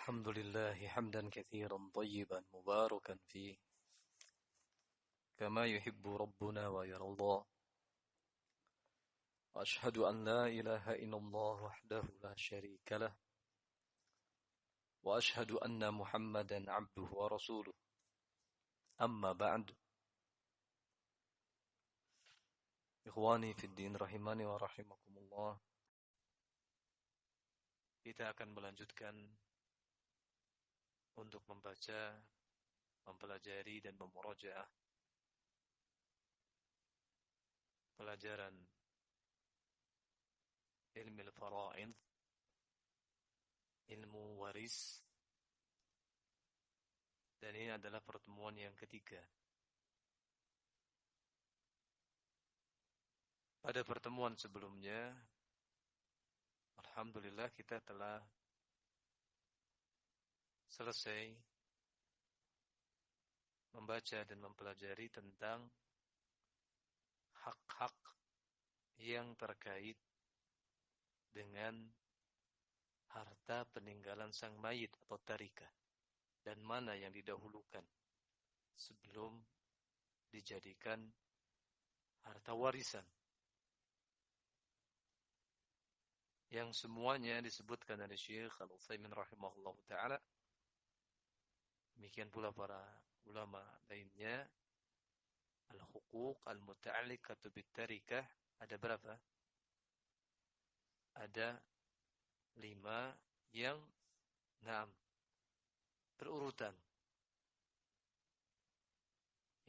الحمد لله حمدا كثيرا طيبا مباركا فيه كما يحب ربنا ويرضى وأشهد أن لا إله إلا الله وحده لا شريك له وأشهد أن محمدا عبده ورسوله أما بعد إخواني في الدين rahimani wa rahimakumullah. Kita akan melanjutkan untuk membaca, mempelajari dan memurajaah pelajaran ilmu al-fara'id, ilmu waris, dan ini adalah pertemuan yang ketiga. Pada pertemuan sebelumnya, alhamdulillah kita telah selesai membaca dan mempelajari tentang hak-hak yang terkait dengan harta peninggalan sang mayit atau tarikah, dan mana yang didahulukan sebelum dijadikan harta warisan, yang semuanya disebutkan oleh Syekh Al-Utsaimin rahimahullah ta'ala. Demikian pula para ulama lainnya. Al-huquq al-muta'alliqatu bit-tarikah ada berapa? Ada 5 yang berurutan.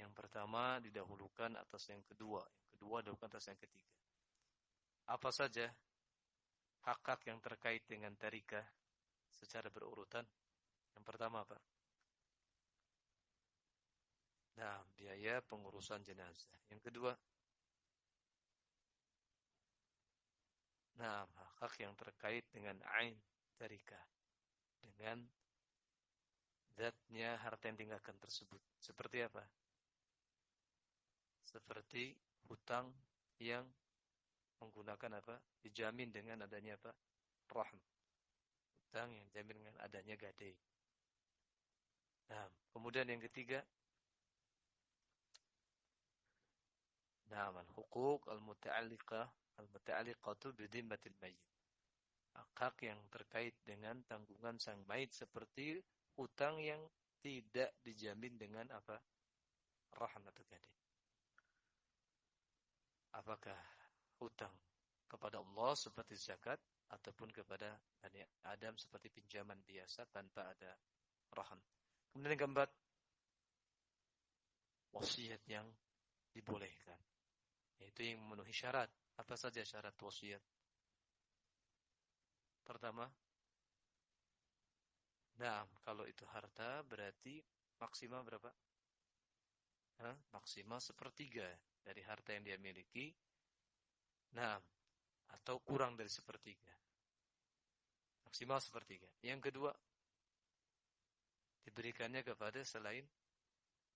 Yang pertama didahulukan atas yang kedua, yang kedua didahulukan atas yang ketiga. Apa saja hak-hak yang terkait dengan tarikah secara berurutan? Yang pertama apa? Biaya pengurusan jenazah. Yang kedua, hak-hak yang terkait dengan ain tarikah, dengan zatnya harta yang tinggalkan tersebut. Seperti apa? Seperti hutang yang menggunakan apa? Dijamin dengan adanya apa? Rahm. Hutang yang dijamin dengan adanya gadai. Kemudian yang ketiga, al-huquq al-muta'alliqatu bidhimmatil mayyit. Hak yang terkait dengan tanggungan sang mayit seperti hutang yang tidak dijamin dengan apa? Rahm atau gadai. Apakah hutang kepada Allah seperti zakat ataupun kepada Bani Adam seperti pinjaman biasa tanpa ada rahan. Kemudian yang keempat, wasiat yang dibolehkan, yaitu yang memenuhi syarat. Apa saja syarat wasiat? Pertama, kalau itu harta berarti maksimal berapa? Maksimal 1/3 dari harta yang dia miliki. Atau kurang dari 1/3. Maksimal 1/3. Yang kedua, diberikannya kepada selain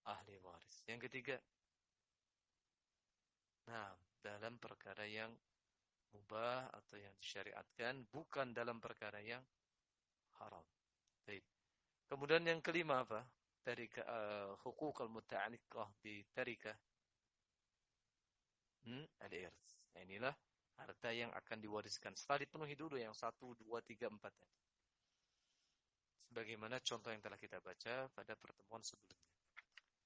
ahli waris. Yang ketiga, dalam perkara yang mubah atau yang disyariatkan, bukan dalam perkara yang haram. Baik. Kemudian yang kelima apa? Tarikah, huquq al-muta'alliqah bi tarikah. Al-irth. Inilah harta yang akan diwariskan. Setelah dipenuhi dulu yang 1, 2, 3, 4 tadi. Sebagaimana contoh yang telah kita baca pada pertemuan sebelumnya.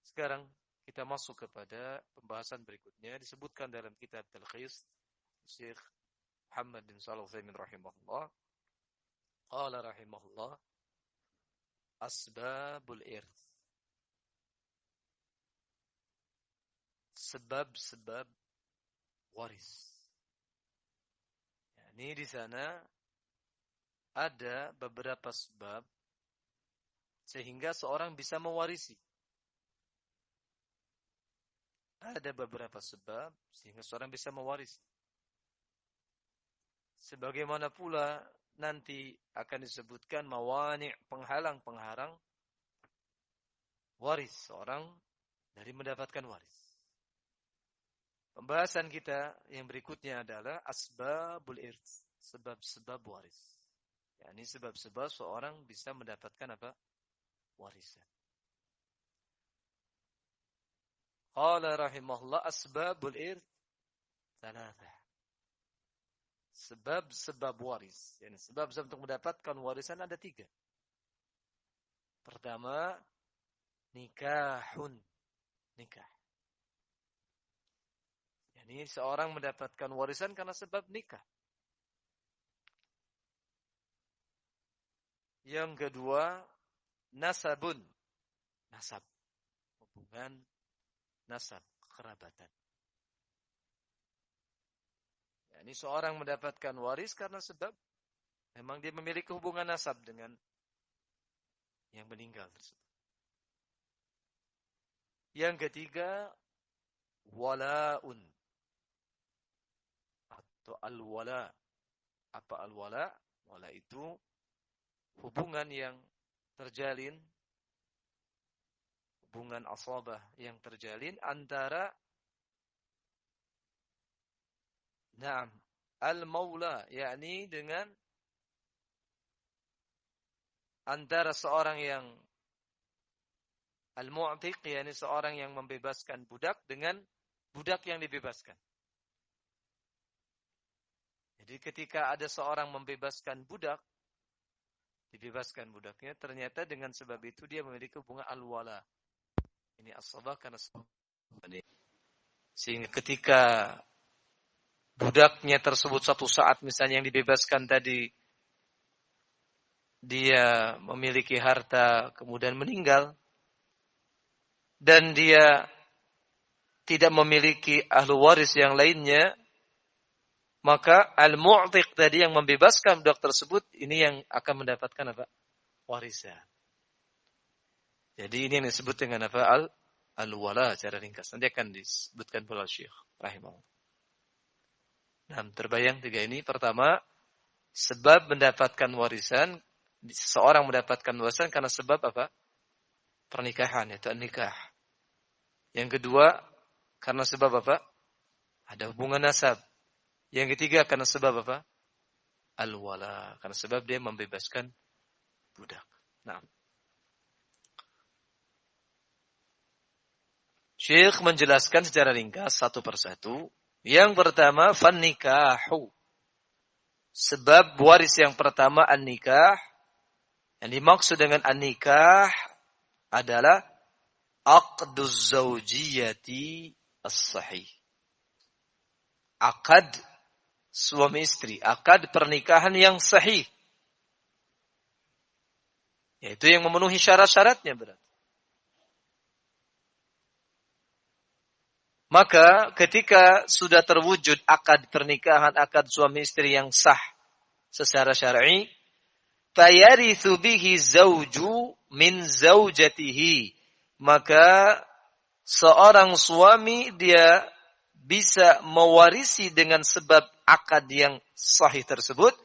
Sekarang kita masuk kepada pembahasan berikutnya. Disebutkan dalam kitab Talkhis Syekh Muhammad bin Shalih Al-Utsaimin rahimahullah. Qala rahimahullah, asbabul irth. Sebab-sebab waris. Ini di sana ada beberapa sebab sehingga seorang bisa mewarisi. Ada beberapa sebab sehingga seorang bisa mewarisi. Sebagaimana pula nanti akan disebutkan mawani', penghalang-pengharang waris seorang dari mendapatkan waris. Pembahasan kita yang berikutnya adalah asbabul irth, sebab-sebab waris. Ini sebab-sebab seorang bisa mendapatkan apa? Warisan. Qala rahimahullah asbabul irth thalatha. Sebab-sebab waris. Sebab-sebab untuk mendapatkan warisan ada 3. Pertama, nikahun. Nikah. Ini seorang mendapatkan warisan karena sebab nikah. Yang kedua, nasabun. Nasab. Hubungan nasab, kerabatan. Ini seorang mendapatkan waris karena sebab memang dia memiliki hubungan nasab dengan yang meninggal tersebut. Yang ketiga, wala'un. Atau al-wala. Apa al-wala? Wala itu hubungan yang terjalin, hubungan asabah yang terjalin antara al-maula, yakni dengan antara seorang yang al-mu'tiq, yakni seorang yang membebaskan budak dengan budak yang dibebaskan. Jadi ketika ada seorang membebaskan budak, dibebaskan budaknya, ternyata dengan sebab itu dia memiliki hubungan al-wala. Ini as-sabah karena sebab. Sehingga ketika budaknya tersebut suatu saat misalnya yang dibebaskan tadi dia memiliki harta kemudian meninggal dan dia tidak memiliki ahlu waris yang lainnya, maka al-mu'tiq tadi yang membebaskan budak tersebut ini yang akan mendapatkan apa? Warisan. Jadi ini yang disebut dengan apa? Al-wala secara ringkas. Nanti akan disebutkan oleh Syekh rahimahullah. Nah, terbayang 3 ini. Pertama, sebab mendapatkan warisan, seseorang mendapatkan warisan karena sebab apa? Pernikahan, yaitu nikah. Yang kedua, karena sebab apa? Ada hubungan nasab. Yang ketiga, karena sebab apa? Al-wala. Karena sebab dia membebaskan budak. Nah. Syekh menjelaskan secara ringkas satu persatu. Yang pertama, fan-nikahu. Sebab waris yang pertama an-nikah. Yang dimaksud dengan an-nikah adalah aqduz zawjiyati as-sahih. Akad suami istri, akad pernikahan yang sahih. Yaitu yang memenuhi syarat-syaratnya berarti. Maka ketika sudah terwujud akad pernikahan, akad suami istri yang sah secara syar'i, fayarithu bihi zawju min zawjatihi. Maka seorang suami dia bisa mewarisi dengan sebab akad yang sahih tersebut.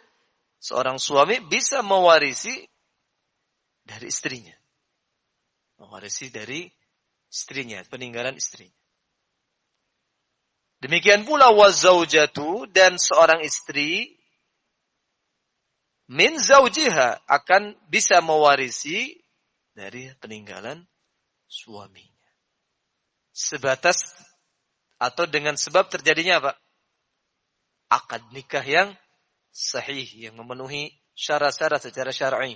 Seorang suami bisa mewarisi dari istrinya. Mewarisi dari istrinya, peninggalan istrinya. Demikian pula wazaujatu, dan seorang istri min zaujiha akan bisa mewarisi dari peninggalan suaminya. Sebatas atau dengan sebab terjadinya apa? Akad nikah yang sahih, yang memenuhi syarat-syarat secara syar'i.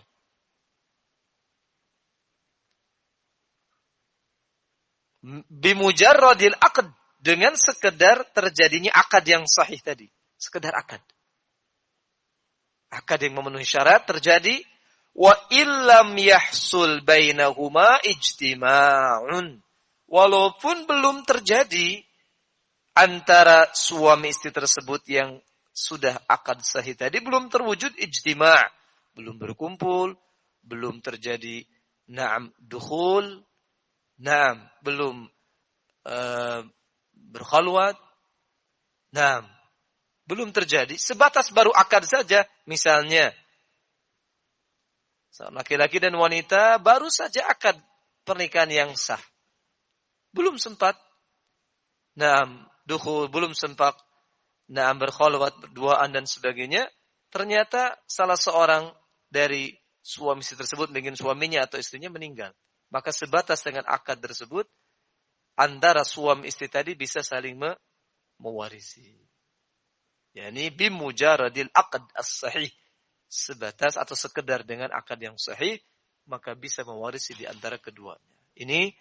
Bimujarradil aqd, dengan sekedar terjadinya akad yang sahih tadi. Sekedar akad. Akad yang memenuhi syarat terjadi. Wa illam yahsul bainahuma ijtima'un. Walaupun belum terjadi antara suami istri tersebut yang sudah akad sahih tadi, belum terwujud ijtima'. Belum berkumpul. Belum terjadi dukhul. Belum berkhalwat. Belum terjadi. Sebatas baru akad saja. Misalnya, laki-laki dan wanita baru saja akad pernikahan yang sah. Belum sempat. Dukhul. Belum sempat. Berkhalwat, berduaan dan sebagainya. Ternyata salah seorang dari suami istri tersebut ingin suaminya atau istrinya meninggal. Maka sebatas dengan akad tersebut, antara suami istri tadi bisa saling mewarisi. Yani bimujaradil aqd as-sahih. Sebatas atau sekedar dengan akad yang sahih, maka bisa mewarisi di antara keduanya. Ini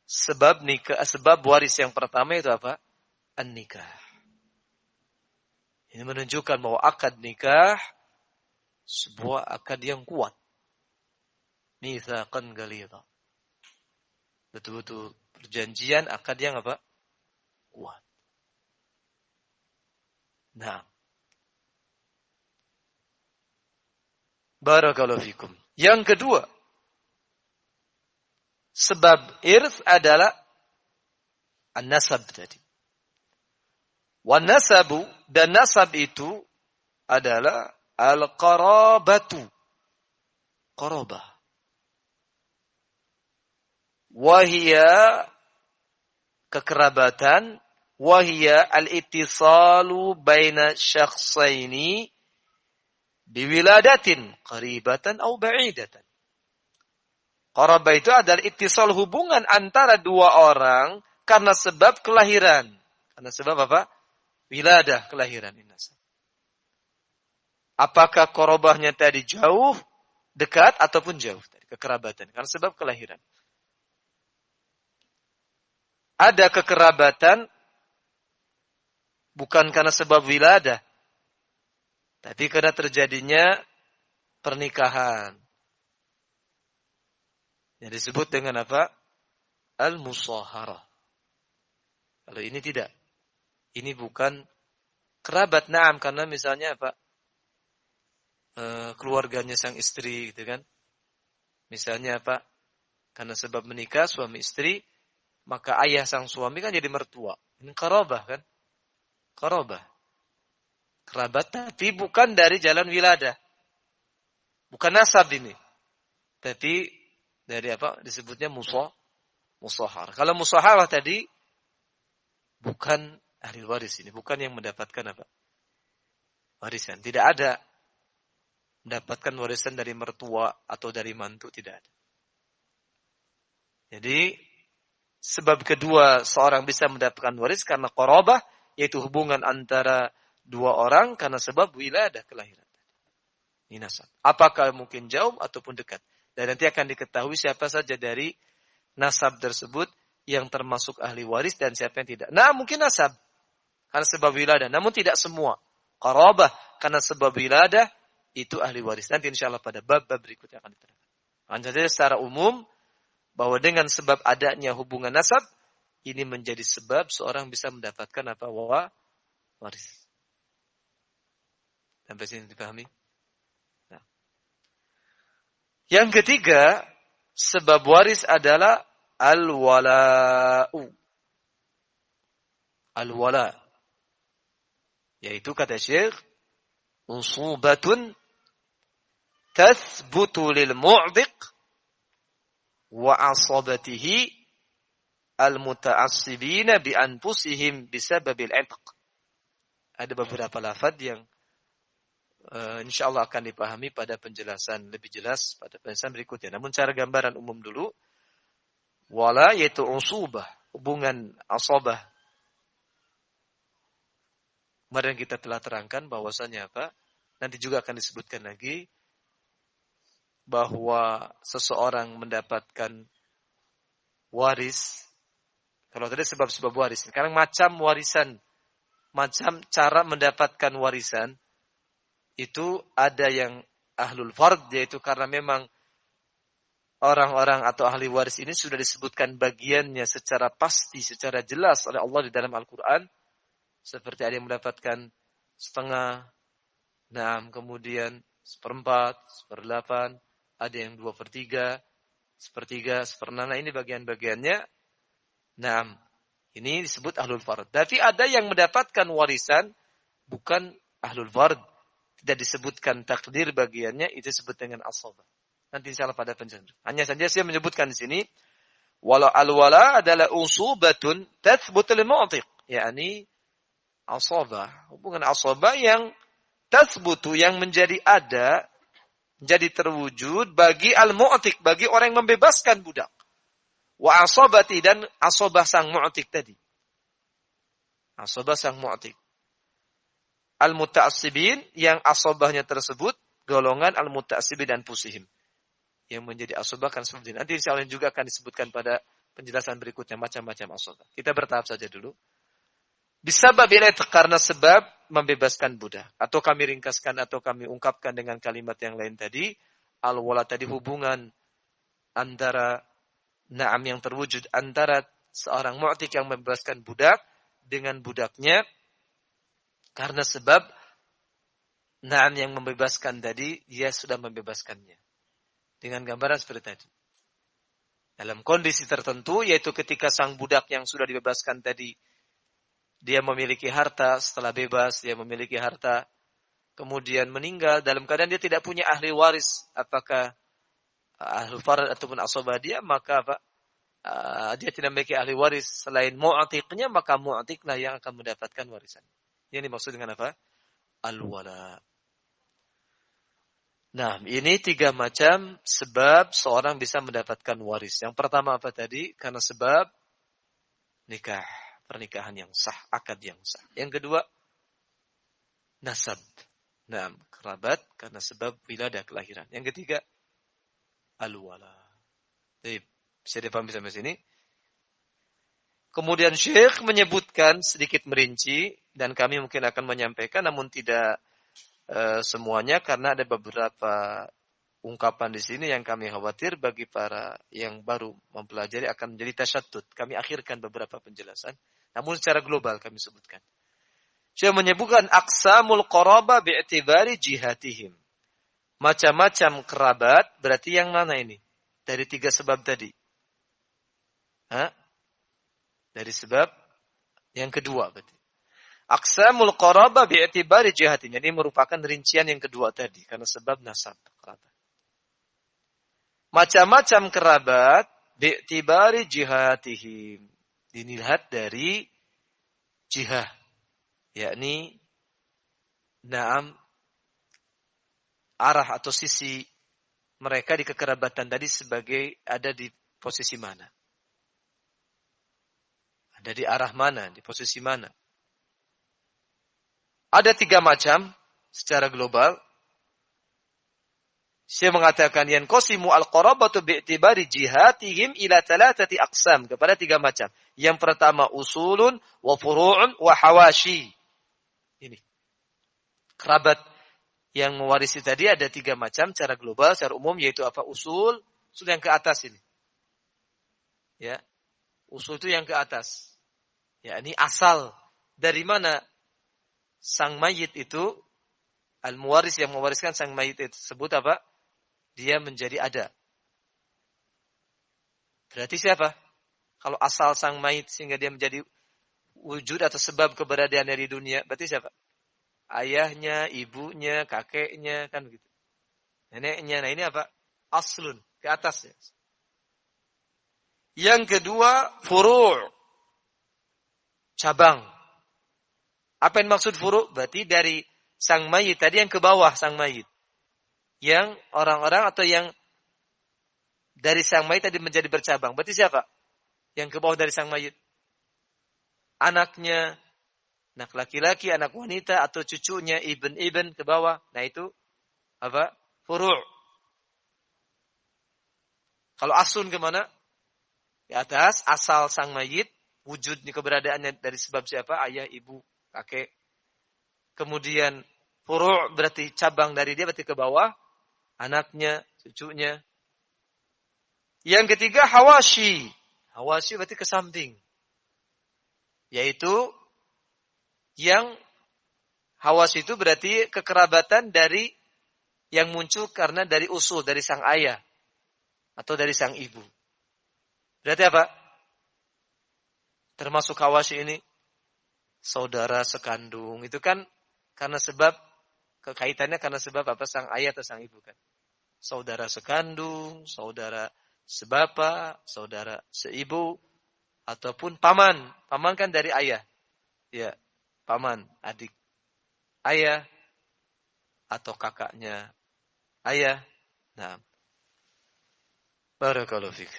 sebab nikah, sebab waris yang pertama itu apa? An-nikah. Ini menunjukkan bahwa akad nikah sebuah akad yang kuat. Mitsaqan ghalidha. Betul-betul perjanjian akad yang apa? Kuat. Nah. Barakallahu fikum. Yang kedua, sebab irth adalah an-nasab tadi. Wan nasabu, dan nasab itu adalah al-qarabatu. Qarabah. Wahia kekerabatan, wahia al-ittisalu baina syakhsaini biwiladatin qaribatan atau ba'idatan. Qarabah itu adalah ittisal, hubungan antara dua orang karena sebab kelahiran. Karena sebab apa? Wiladah, kelahiran. Apakah qarabahnya tadi jauh, dekat, ataupun jauh tadi, kekerabatan. Karena sebab kelahiran. Ada kekerabatan bukan karena sebab wiladah, tapi karena terjadinya pernikahan. Yang disebut dengan apa? Al-musaharah. Kalau ini tidak. Ini bukan kerabat, na'am, karena misalnya apa? Keluarganya sang istri, gitu kan? Misalnya apa? Karena sebab menikah suami istri, maka ayah sang suami kan jadi mertua. Ini qarabah kan? Qarabah. Kerabat, tapi bukan dari jalan wiladah. Bukan nasab ini. Tapi dari apa? Disebutnya musahar. Kalau musaharah tadi, bukan ahli waris ini. Bukan yang mendapatkan apa? Warisan. Tidak ada mendapatkan warisan dari mertua atau dari mantu. Tidak ada. Jadi, sebab kedua seorang bisa mendapatkan waris karena qarabah, yaitu hubungan antara dua orang karena sebab wiladah, kelahiran. Ini nasab. Apakah mungkin jauh ataupun dekat. Dan nanti akan diketahui siapa saja dari nasab tersebut yang termasuk ahli waris dan siapa yang tidak. Nah, mungkin nasab karena sebab wiladah, namun tidak semua. Qarabah karena sebab wiladah itu ahli waris. Nanti insyaallah pada bab-bab berikutnya akan diterangkan. Hanya saja secara umum bahwa dengan sebab adanya hubungan nasab ini menjadi sebab seorang bisa mendapatkan apa? Waris. Sampai sini dipahami? Nah. Yang ketiga, sebab waris adalah al-wala'u. Al-wala'. Yaitu kata Syekh, usubatun tathbutu lil mu'diq wa asabatihi al-muta'assibina bi anfusihim bisababil 'itq. Ada beberapa lafaz yang insyaallah akan dipahami pada penjelasan lebih jelas pada penjelasan berikutnya. Namun cara gambaran umum dulu, wala yaitu usubah, hubungan asabah. Kemarin kita telah terangkan bahwasanya apa? Nanti juga akan disebutkan lagi bahwa seseorang mendapatkan waris. Kalau tadi sebab-sebab waris, sekarang macam warisan, macam cara mendapatkan warisan. Itu ada yang ahlul fard, yaitu karena memang orang-orang atau ahli waris ini sudah disebutkan bagiannya secara pasti, secara jelas oleh Allah di dalam Al-Quran. Seperti ada yang mendapatkan setengah, kemudian 1/4, 1/8, ada yang 2/3, 1/3, 1/6. Nah, ini bagian-bagiannya. Ini disebut ahlul fard. Tapi ada yang mendapatkan warisan bukan ahlul fard. Tidak disebutkan takdir bagiannya, itu disebut dengan asabah. Nanti insyaallah pada penjelasan. Hanya saja saya menyebutkan di sini, walau al-wala adalah usubatun tathbut lil mu'tiq, yakni asabah, hubungan asabah yang tathbutu, yang menjadi ada, jadi terwujud bagi al-mu'tik, bagi orang yang membebaskan budak. Wa asobati, dan asobah sang mu'tik tadi. Asobah sang mu'tik. Al-muta'assibin, yang asobahnya tersebut golongan al-muta'assibin dan pusihim. Yang menjadi asobah kan seperti ini. Nanti insya Allah juga akan disebutkan pada penjelasan berikutnya macam-macam asobah. Kita bertahap saja dulu. Bisabab ilaih, karena sebab membebaskan budak. Atau kami ringkaskan atau kami ungkapkan dengan kalimat yang lain tadi. Al-wala tadi hubungan antara na'am yang terwujud antara seorang mu'tik yang membebaskan budak dengan budaknya. Karena sebab na'am yang membebaskan tadi, dia sudah membebaskannya. Dengan gambaran seperti tadi. Dalam kondisi tertentu, yaitu ketika sang budak yang sudah dibebaskan tadi, dia memiliki harta, setelah bebas dia memiliki harta, kemudian meninggal dalam keadaan dia tidak punya ahli waris, apakah ahli farad ataupun asobah dia, maka dia tidak memiliki ahli waris selain mu'atiknya, maka mu'atiklah yang akan mendapatkan warisan. Ini maksud dengan apa? Al-wala. Nah, ini 3 macam sebab seorang bisa mendapatkan waris. Yang pertama apa tadi? Karena sebab nikah. Pernikahan yang sah, akad yang sah. Yang kedua, nasab. Nah, kerabat karena sebab wiladah kelahiran. Yang ketiga, al-wala. Bisa dipahami sampai sini? Kemudian Syekh menyebutkan sedikit merinci, dan kami mungkin akan menyampaikan, namun tidak semuanya, karena ada beberapa ungkapan di sini yang kami khawatir bagi para yang baru mempelajari akan menjadi tasyatut. Kami akhirkan beberapa penjelasan. Namun secara global kami sebutkan. Saya menyebutkan aqsamul qarabah bi'tibari jihatihim. Macam-macam kerabat, berarti yang mana ini? Dari 3 sebab tadi. Dari sebab yang kedua berarti. Aqsamul qarabah bi'tibari jihatihim. Ini merupakan rincian yang kedua tadi. Karena sebab nasab kerabat. Macam-macam kerabat bi'tibari jihatihim. Dilihat dari jihah, yakni na'am arah atau sisi mereka di kekerabatan tadi sebagai ada di posisi mana. Ada di arah mana, di posisi mana. Ada 3 macam secara global. Saya mengatakan yang qasimu al-qarabatu bi'tibari jihatihim ila 3 aqsam, kepada 3 macam. Yang pertama usulun wa furu'un wa hawashi. Ini. Kerabat yang mewarisi tadi ada 3 macam secara global, secara umum, yaitu apa? Usul yang ke atas ini. Ya. Usul itu yang ke atas. Ya, ini asal dari mana sang mayit itu, al-muwaris yang mewariskan sang mayit itu sebut apa? Dia menjadi ada. Berarti siapa? Kalau asal sang mayit sehingga dia menjadi wujud atau sebab keberadaannya di dunia, berarti siapa? Ayahnya, ibunya, kakeknya, kan begitu. Neneknya. Nah ini apa? Aslun, ke atasnya. Yang kedua, furu'. Cabang. Apa yang maksud furu'? Berarti dari sang mayit tadi yang ke bawah sang mayit. Yang orang-orang atau yang dari sang mayit tadi menjadi bercabang. Berarti siapa? Yang ke bawah dari sang mayit. Anaknya, anak laki-laki, anak wanita, atau cucunya, ibn ke bawah. Nah itu apa? Furu'. Kalau asun kemana? Di atas, asal sang mayit, wujud keberadaannya dari sebab siapa? Ayah, ibu, kakek. Kemudian furu' berarti cabang dari dia, berarti ke bawah. Anaknya, cucunya. Yang ketiga, hawashi. Hawashi berarti ke samping. Yaitu, yang hawashi itu berarti kekerabatan dari yang muncul karena dari usul, dari sang ayah. Atau dari sang ibu. Berarti apa? Termasuk hawashi ini, saudara sekandung. Itu kan karena sebab, kekaitannya karena sebab apa? Sang ayah atau sang ibu kan. Saudara sekandung, saudara sebapa, saudara seibu, ataupun paman. Paman kan dari ayah. Ya, paman, adik ayah, atau kakaknya ayah, Nah, barakallahu fik.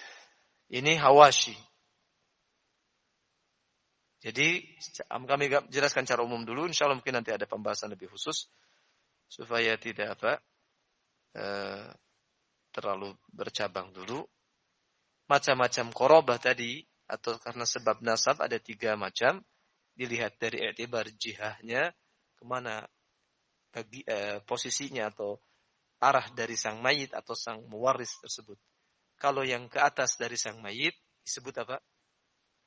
Ini hawashi. Jadi kami jelaskan cara umum dulu. Insya Allah mungkin nanti ada pembahasan lebih khusus supaya tidak terlalu bercabang dulu. Macam-macam korobah tadi atau karena sebab nasab ada 3 macam. Dilihat dari i'tibar jihahnya kemana posisinya atau arah dari sang mayit atau sang mewaris tersebut. Kalau yang ke atas dari sang mayit disebut apa?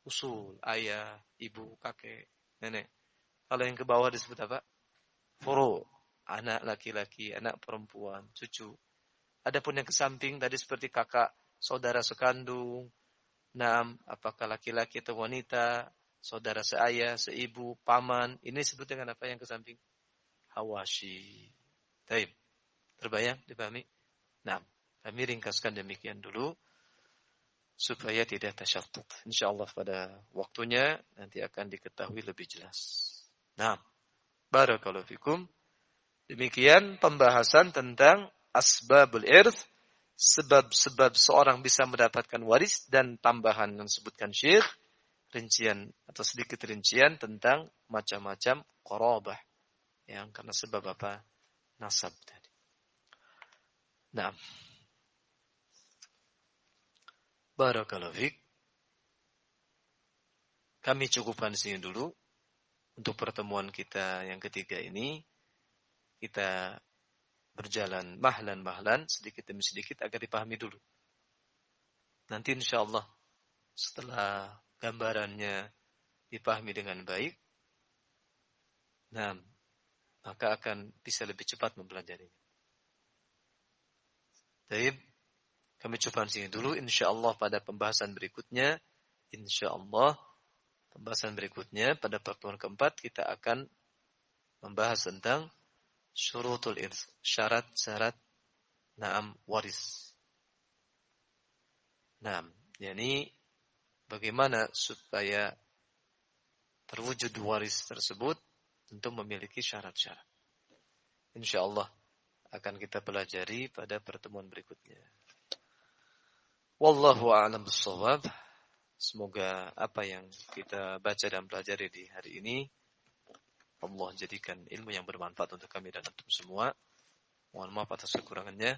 Usul, ayah, ibu, kakek, nenek. Kalau yang ke bawah disebut apa? Furu, anak laki-laki, anak perempuan, cucu. Adapun yang ke samping tadi seperti kakak, saudara sekandung, apakah laki-laki atau wanita, saudara seayah, seibu, paman. Ini disebut dengan apa yang ke samping? Hawashi. Baik. Terbayang? Dipahami? Nah, kami ringkaskan demikian dulu supaya tidak tasyattut. Insyaallah pada waktunya nanti akan diketahui lebih jelas. Nah, barakallahu fikum. Demikian pembahasan tentang asbabul irth, sebab-sebab seorang bisa mendapatkan waris dan tambahan yang disebutkan Syekh, rincian atau sedikit rincian tentang macam-macam qarabah yang karena sebab apa? Nasab tadi. Nah, barakallahu fik. Kami cukupkan di sini dulu untuk pertemuan kita yang ketiga ini. Kita berjalan mahlan-mahlan sedikit demi sedikit agar dipahami dulu. Nanti insyaallah setelah gambarannya dipahami dengan baik, maka akan bisa lebih cepat mempelajarinya. Baik, kami coba di sini dulu. Insyaallah pada pembahasan berikutnya, pada pertemuan keempat kita akan membahas tentang syurutul irth, syarat-syarat waris. Yani bagaimana supaya terwujud waris tersebut tentu memiliki syarat-syarat. Insyaallah akan kita pelajari pada pertemuan berikutnya. Wallahu a'lam bishawab. Semoga apa yang kita baca dan pelajari di hari ini Allah jadikan ilmu yang bermanfaat untuk kami dan untuk semua. Mohon maaf atas kekurangannya.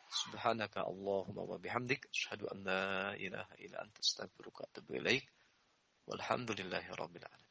Subhanaka Allahumma wa bihamdik asyhadu an la ilaha illa anta astaghfiruka wa atubu ilaik. Walhamdulillahirabbil alamin.